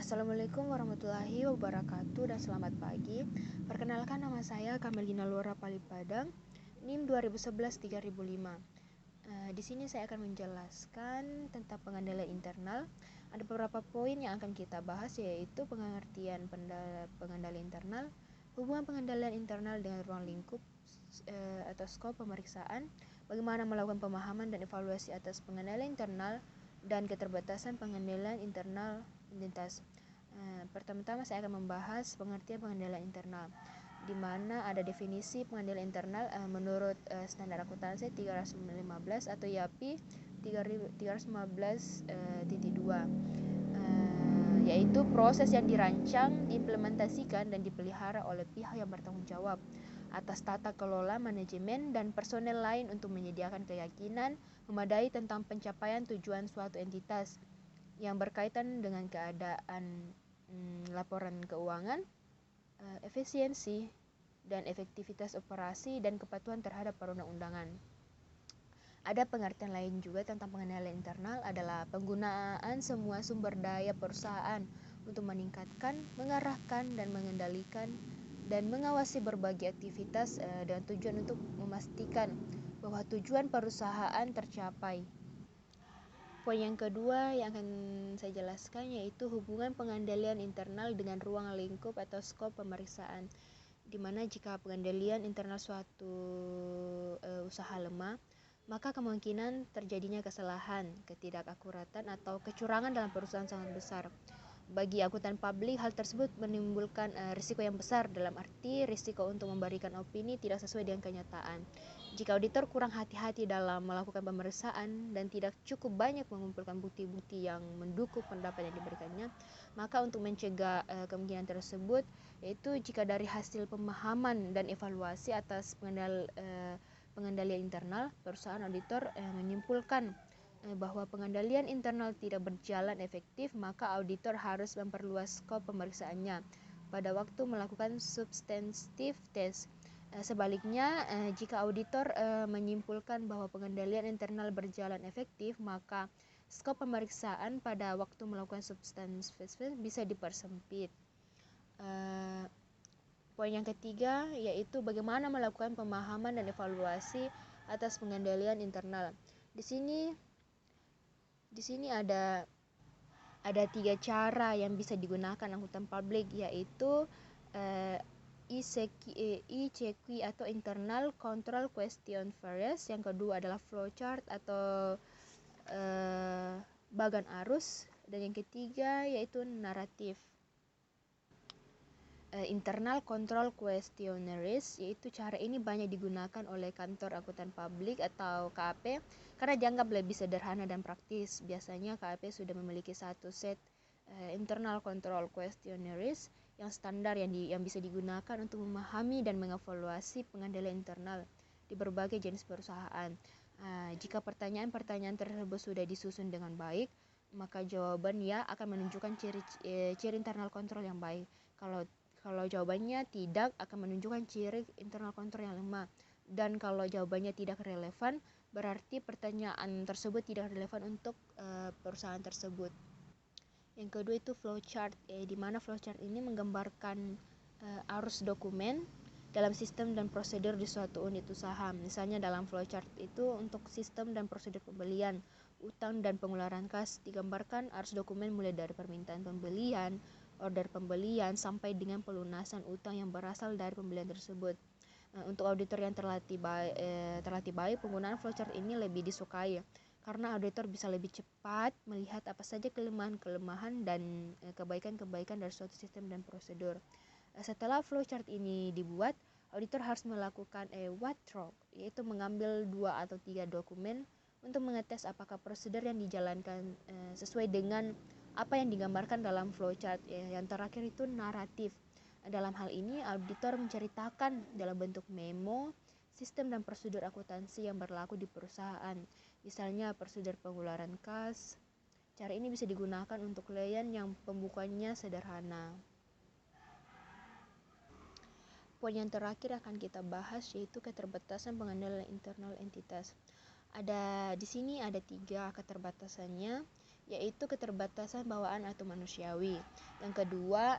Assalamualaikum warahmatullahi wabarakatuh dan selamat pagi. Perkenalkan, nama saya Kamelina Laura Palipadang, NIM 2011-3005. Di sini saya akan menjelaskan tentang pengendalian internal. Ada beberapa poin yang akan kita bahas, yaitu pengertian pengendalian internal, hubungan pengendalian internal dengan ruang lingkup atau skop pemeriksaan, bagaimana melakukan pemahaman dan evaluasi atas pengendalian internal, dan keterbatasan pengendalian internal identitas. Pertama-tama saya akan membahas pengertian pengendalian internal, di mana ada definisi pengendalian internal menurut standar akuntansi 315 atau YAPI 315.2, yaitu proses yang dirancang, diimplementasikan, dan dipelihara oleh pihak yang bertanggung jawab atas tata kelola, manajemen, dan personel lain untuk menyediakan keyakinan memadai tentang pencapaian tujuan suatu entitas yang berkaitan dengan keadaan laporan keuangan, efisiensi dan efektivitas operasi, dan kepatuhan terhadap perundang-undangan. Ada pengertian lain juga tentang pengendalian internal adalah penggunaan semua sumber daya perusahaan untuk meningkatkan, mengarahkan, dan mengendalikan dan mengawasi berbagai aktivitas dengan tujuan untuk memastikan bahwa tujuan perusahaan tercapai. Poin yang kedua yang akan saya jelaskan yaitu hubungan pengendalian internal dengan ruang lingkup atau skop pemeriksaan, di mana jika pengendalian internal suatu usaha lemah, maka kemungkinan terjadinya kesalahan, ketidakakuratan, atau kecurangan dalam perusahaan sangat besar. Bagi akuntan publik, hal tersebut menimbulkan risiko yang besar, dalam arti risiko untuk memberikan opini tidak sesuai dengan kenyataan. Jika auditor kurang hati-hati dalam melakukan pemeriksaan dan tidak cukup banyak mengumpulkan bukti-bukti yang mendukung pendapat yang diberikannya, maka untuk mencegah kemungkinan tersebut, yaitu jika dari hasil pemahaman dan evaluasi atas pengendalian internal, perusahaan auditor menyimpulkan bahwa pengendalian internal tidak berjalan efektif, maka auditor harus memperluas skop pemeriksaannya pada waktu melakukan substantive test. Sebaliknya, jika auditor menyimpulkan bahwa pengendalian internal berjalan efektif, maka skop pemeriksaan pada waktu melakukan substantive test bisa dipersempit. Poin yang ketiga yaitu bagaimana melakukan pemahaman dan evaluasi atas pengendalian internal. Di sini ada 3 cara yang bisa digunakan akuntan publik, yaitu ICQ atau Internal Control Questionnaires. Yang kedua adalah flowchart atau bagan arus, dan yang ketiga yaitu naratif. Internal Control Questionnaires, yaitu cara ini banyak digunakan oleh kantor akuntan publik atau KAP karena dianggap lebih sederhana dan praktis. Biasanya KAP sudah memiliki satu set Internal Control Questionnaires yang standar yang bisa digunakan untuk memahami dan mengevaluasi pengendalian internal di berbagai jenis perusahaan. Jika pertanyaan-pertanyaan tersebut sudah disusun dengan baik, maka jawaban ya akan menunjukkan ciri internal kontrol yang baik. Kalau jawabannya tidak, akan menunjukkan ciri internal kontrol yang lemah. Dan kalau jawabannya tidak relevan, berarti pertanyaan tersebut tidak relevan untuk perusahaan tersebut. Yang kedua itu flowchart, di mana flowchart ini menggambarkan arus dokumen dalam sistem dan prosedur di suatu unit usaha. Misalnya dalam flowchart itu untuk sistem dan prosedur pembelian, utang, dan pengeluaran kas, digambarkan arus dokumen mulai dari permintaan pembelian, order pembelian, sampai dengan pelunasan utang yang berasal dari pembelian tersebut. Untuk auditor yang terlatih baik, penggunaan flowchart ini lebih disukai karena auditor bisa lebih cepat melihat apa saja kelemahan dan kebaikan-kebaikan dari suatu sistem dan prosedur. Setelah flowchart ini dibuat, auditor harus melakukan walkthrough, yaitu mengambil 2 atau 3 dokumen untuk mengetes apakah prosedur yang dijalankan sesuai dengan apa yang digambarkan dalam flowchart. Yang terakhir itu naratif. Dalam hal ini, auditor menceritakan dalam bentuk memo sistem dan prosedur akuntansi yang berlaku di perusahaan. Misalnya prosedur pengeluaran kas. Cara ini bisa digunakan untuk klien yang pembukuannya sederhana. Poin yang terakhir akan kita bahas yaitu keterbatasan pengendalian internal entitas. Di sini ada 3 keterbatasannya. yaitu keterbatasan bawaan atau manusiawi. Yang kedua,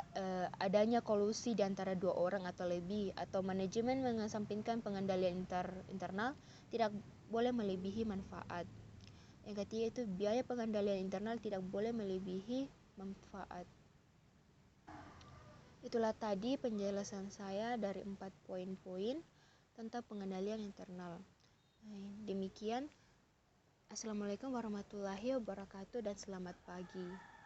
adanya kolusi di antara dua orang atau lebih, atau manajemen mengesampingkan pengendalian internal tidak boleh melebihi manfaat. Yang ketiga itu biaya pengendalian internal tidak boleh melebihi manfaat. Itulah tadi penjelasan saya dari 4 poin-poin tentang pengendalian internal. Demikian. Assalamualaikum warahmatullahi wabarakatuh dan selamat pagi.